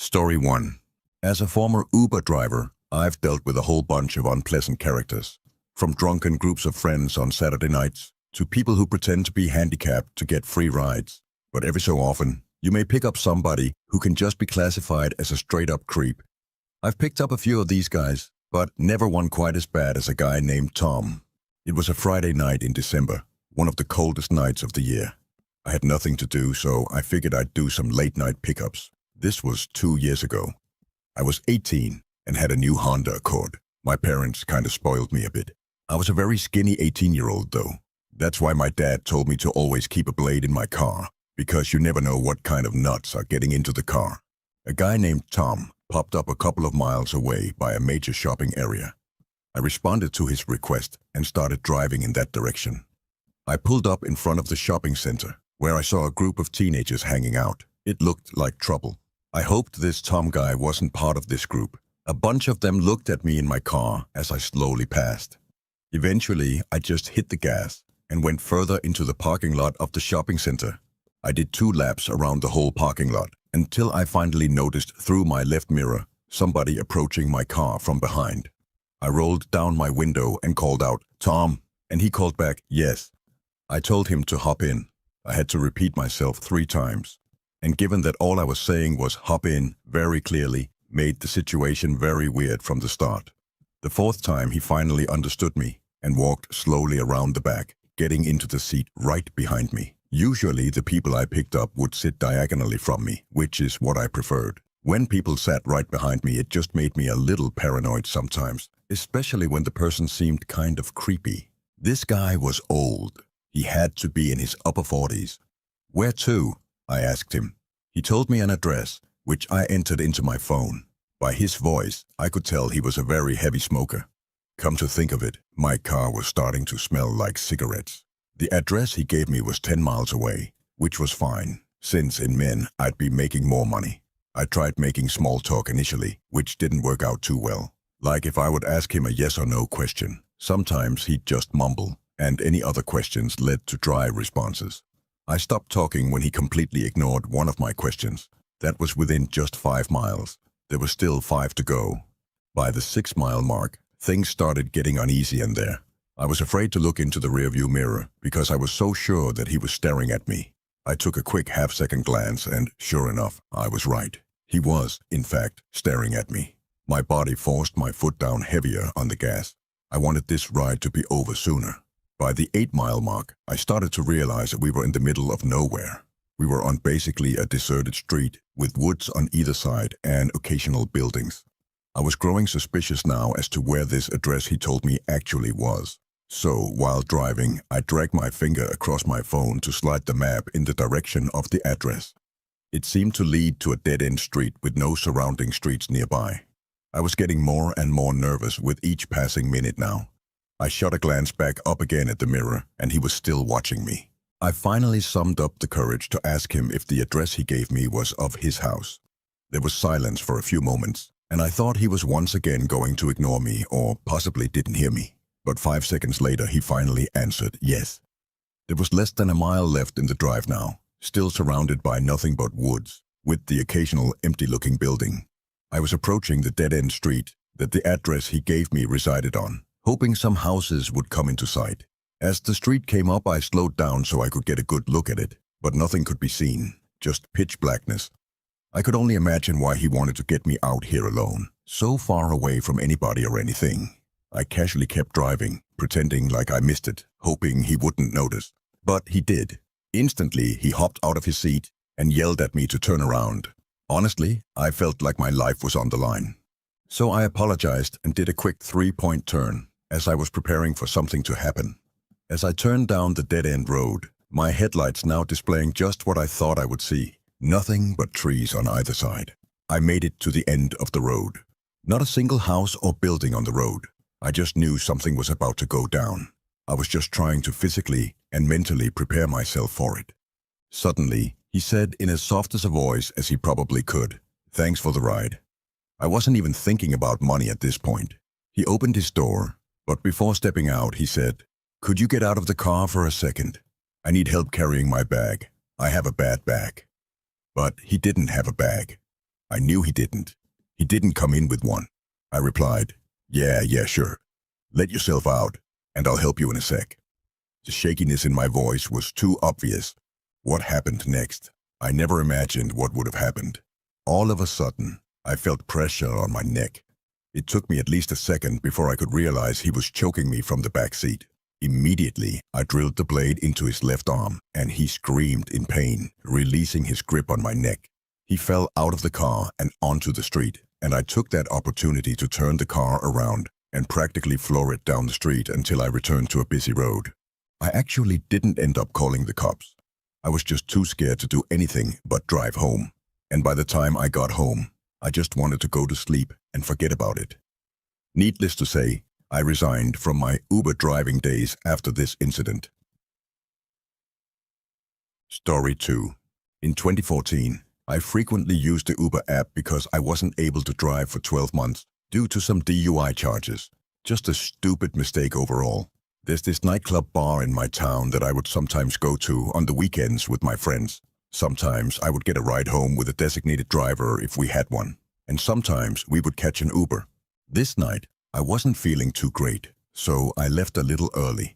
Story 1. As a former Uber driver, I've dealt with a whole bunch of unpleasant characters. From drunken groups of friends on Saturday nights, to people who pretend to be handicapped to get free rides. But every so often, you may pick up somebody who can just be classified as a straight-up creep. I've picked up a few of these guys, but never one quite as bad as a guy named Tom. It was a Friday night in December, one of the coldest nights of the year. I had nothing to do, so I figured I'd do some late-night pickups. This was 2 years ago. I was 18 and had a new Honda Accord. My parents kind of spoiled me a bit. I was a very skinny 18-year-old though. That's why my dad told me to always keep a blade in my car, because you never know what kind of nuts are getting into the car. A guy named Tom popped up a couple of miles away by a major shopping area. I responded to his request and started driving in that direction. I pulled up in front of the shopping center, where I saw a group of teenagers hanging out. It looked like trouble. I hoped this Tom guy wasn't part of this group. A bunch of them looked at me in my car as I slowly passed. Eventually, I just hit the gas and went further into the parking lot of the shopping center. I did 2 laps around the whole parking lot until I finally noticed through my left mirror somebody approaching my car from behind. I rolled down my window and called out, "Tom," and he called back, "Yes." I told him to hop in. I had to repeat myself 3 times. And given that all I was saying was hop in very clearly, made the situation very weird from the start. The 4th time he finally understood me and walked slowly around the back, getting into the seat right behind me. Usually the people I picked up would sit diagonally from me, which is what I preferred. When people sat right behind me, it just made me a little paranoid sometimes, especially when the person seemed kind of creepy. This guy was old. He had to be in his upper 40s. "Where to?" I asked him. He told me an address, which I entered into my phone. By his voice, I could tell he was a very heavy smoker. Come to think of it, my car was starting to smell like cigarettes. The address he gave me was 10 miles away, which was fine, since in men I'd be making more money. I tried making small talk initially, which didn't work out too well. Like if I would ask him a yes or no question, sometimes he'd just mumble, and any other questions led to dry responses. I stopped talking when he completely ignored one of my questions. That was within just 5 miles. There was still 5 to go. By the 6-mile mark, things started getting uneasy in there. I was afraid to look into the rearview mirror because I was so sure that he was staring at me. I took a quick half-second glance and, sure enough, I was right. He was, in fact, staring at me. My body forced my foot down heavier on the gas. I wanted this ride to be over sooner. By the 8-mile mark, I started to realize that we were in the middle of nowhere. We were on basically a deserted street with woods on either side and occasional buildings. I was growing suspicious now as to where this address he told me actually was. So, while driving, I dragged my finger across my phone to slide the map in the direction of the address. It seemed to lead to a dead-end street with no surrounding streets nearby. I was getting more and more nervous with each passing minute now. I shot a glance back up again at the mirror, and he was still watching me. I finally summoned up the courage to ask him if the address he gave me was of his house. There was silence for a few moments, and I thought he was once again going to ignore me or possibly didn't hear me. But 5 seconds later, he finally answered yes. There was less than a mile left in the drive now, still surrounded by nothing but woods, with the occasional empty-looking building. I was approaching the dead-end street that the address he gave me resided on, hoping some houses would come into sight. As the street came up, I slowed down so I could get a good look at it, but nothing could be seen, just pitch blackness. I could only imagine why he wanted to get me out here alone, so far away from anybody or anything. I casually kept driving, pretending like I missed it, hoping he wouldn't notice. But he did. Instantly, he hopped out of his seat and yelled at me to turn around. Honestly, I felt like my life was on the line. So I apologized and did a quick 3-point turn as I was preparing for something to happen. As I turned down the dead-end road, my headlights now displaying just what I thought I would see, nothing but trees on either side. I made it to the end of the road. Not a single house or building on the road. I just knew something was about to go down. I was just trying to physically and mentally prepare myself for it. Suddenly, he said in as soft as a voice as he probably could, "Thanks for the ride." I wasn't even thinking about money at this point. He opened his door, but before stepping out, he said, "Could you get out of the car for a second? I need help carrying my bag. I have a bad back." But he didn't have a bag. I knew he didn't. He didn't come in with one. I replied, yeah, sure. Let yourself out, and I'll help you in a sec. The shakiness in my voice was too obvious. What happened next? I never imagined what would have happened. All of a sudden, I felt pressure on my neck. It took me at least a second before I could realize he was choking me from the back seat. Immediately, I drilled the blade into his left arm, and he screamed in pain, releasing his grip on my neck. He fell out of the car and onto the street, and I took that opportunity to turn the car around and practically floor it down the street until I returned to a busy road. I actually didn't end up calling the cops. I was just too scared to do anything but drive home. And by the time I got home, I just wanted to go to sleep and forget about it. Needless to say, I resigned from my Uber driving days after this incident. Story 2. In 2014, I frequently used the Uber app because I wasn't able to drive for 12 months due to some DUI charges. Just a stupid mistake overall. There's this nightclub bar in my town that I would sometimes go to on the weekends with my friends. Sometimes I would get a ride home with a designated driver if we had one, and sometimes we would catch an Uber. This night, I wasn't feeling too great, so I left a little early.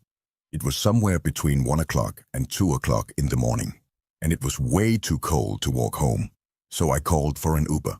It was somewhere between 1 o'clock and 2 o'clock in the morning, and it was way too cold to walk home, so I called for an Uber.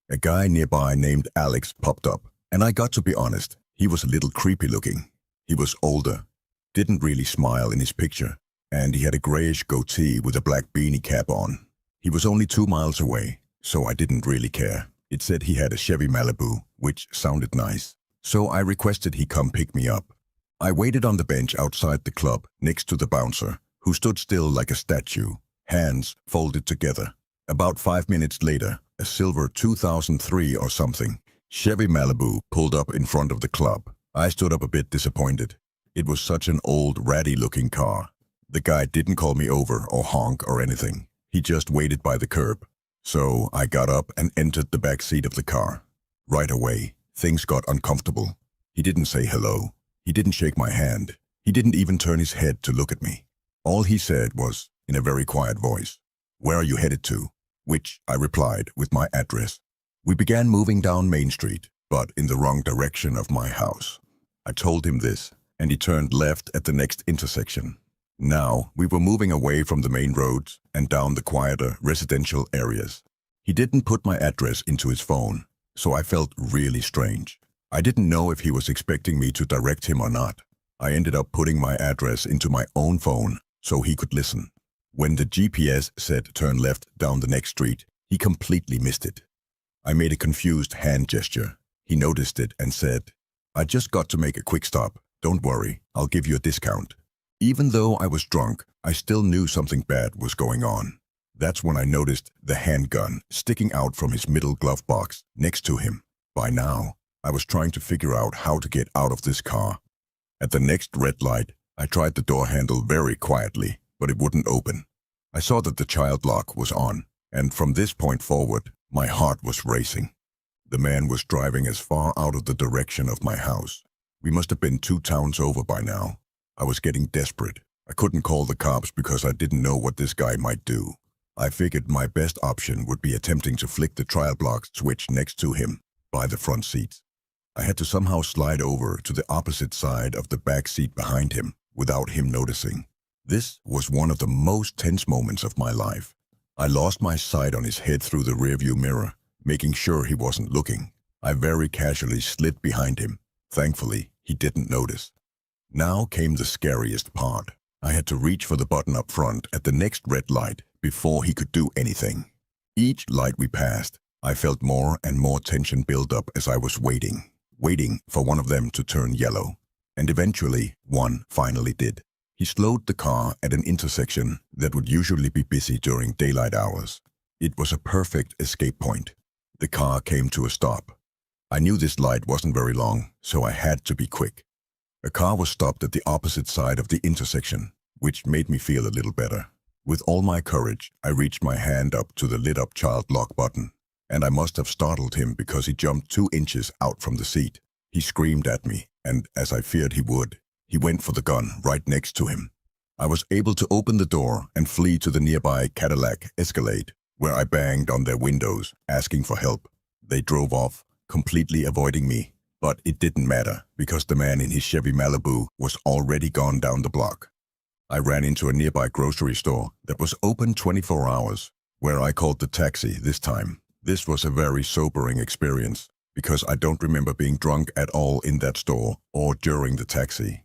A guy nearby named Alex popped up, and I got to be honest, he was a little creepy looking. He was older, didn't really smile in his picture, and he had a grayish goatee with a black beanie cap on. He was only 2 miles away, so I didn't really care. It said he had a Chevy Malibu, which sounded nice, so I requested he come pick me up. I waited on the bench outside the club next to the bouncer, who stood still like a statue, hands folded together. About 5 minutes later, a silver 2003 or something Chevy Malibu pulled up in front of the club. I stood up a bit disappointed. It was such an old, ratty-looking car. The guy didn't call me over or honk or anything. He just waited by the curb. So I got up and entered the back seat of the car. Right away, things got uncomfortable. He didn't say hello. He didn't shake my hand. He didn't even turn his head to look at me. All he said was, in a very quiet voice, "Where are you headed to?" Which I replied with my address. We began moving down Main Street, but in the wrong direction of my house. I told him this, and he turned left at the next intersection. Now, we were moving away from the main roads and down the quieter residential areas. He didn't put my address into his phone, so I felt really strange. I didn't know if he was expecting me to direct him or not. I ended up putting my address into my own phone so he could listen. When the GPS said turn left down the next street, he completely missed it. I made a confused hand gesture. He noticed it and said, "I just got to make a quick stop. Don't worry, I'll give you a discount." Even though I was drunk, I still knew something bad was going on. That's when I noticed the handgun sticking out from his middle glove box next to him. By now, I was trying to figure out how to get out of this car. At the next red light, I tried the door handle very quietly, but it wouldn't open. I saw that the child lock was on, and from this point forward, my heart was racing. The man was driving as far out of the direction of my house. We must have been 2 towns over by now. I was getting desperate. I couldn't call the cops because I didn't know what this guy might do. I figured my best option would be attempting to flick the trial block switch next to him by the front seats. I had to somehow slide over to the opposite side of the back seat behind him without him noticing. This was one of the most tense moments of my life. I lost my sight on his head through the rearview mirror, making sure he wasn't looking. I very casually slid behind him. Thankfully, he didn't notice. Now came the scariest part. I had to reach for the button up front at the next red light before he could do anything. Each light we passed, I felt more and more tension build up as I was waiting for one of them to turn yellow. And eventually, one finally did. He slowed the car at an intersection that would usually be busy during daylight hours. It was a perfect escape point. The car came to a stop. I knew this light wasn't very long, so I had to be quick. A car was stopped at the opposite side of the intersection, which made me feel a little better. With all my courage, I reached my hand up to the lit-up child lock button, and I must have startled him because he jumped 2 inches out from the seat. He screamed at me, and as I feared he would, he went for the gun right next to him. I was able to open the door and flee to the nearby Cadillac Escalade. where I banged on their windows, asking for help. They drove off, completely avoiding me. But it didn't matter, because the man in his Chevy Malibu was already gone down the block. I ran into a nearby grocery store that was open 24 hours, where I called the taxi this time. This was a very sobering experience, because I don't remember being drunk at all in that store or during the taxi.